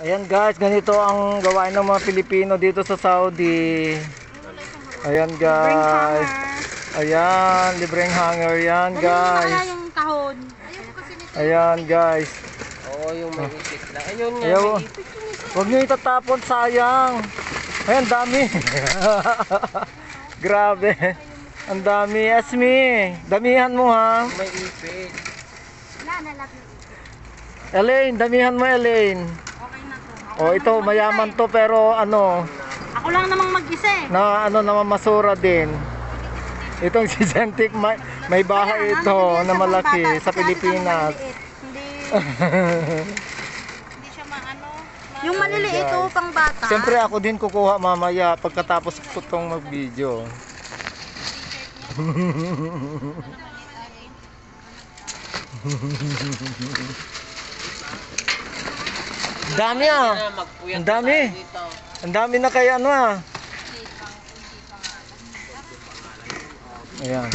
Ayan guys, ganito ang gawain ng mga Pilipino dito sa Saudi. Ayan guys. Ayan, libreng hanger yan guys. Yung kahon. Ayan guys. Oo, yung may ipit lang. Ayun nga, Ayaw. may ipit yung isa. Huwag nyo itatapon, sayang. Ayan, dami. Grabe. Ang dami. Esme, damihan mo ha. May ipit. Wala na lang. Elaine, damihan mo Elaine. Okay na to. O ito, mayaman to pero ano, Ako lang namang mag-isa eh. na ano naman masura din. Itong si Gentic, may bahay ito na malaki sa Pilipinas. Hindi. Hindi siya maano. Yung maliliit oh, pang bata. Siyempre ako din kukuha mamaya pagkatapos ko itong mag-video. Dami ah. Ang dami. Ang dami na kaya ano ah. Ayan.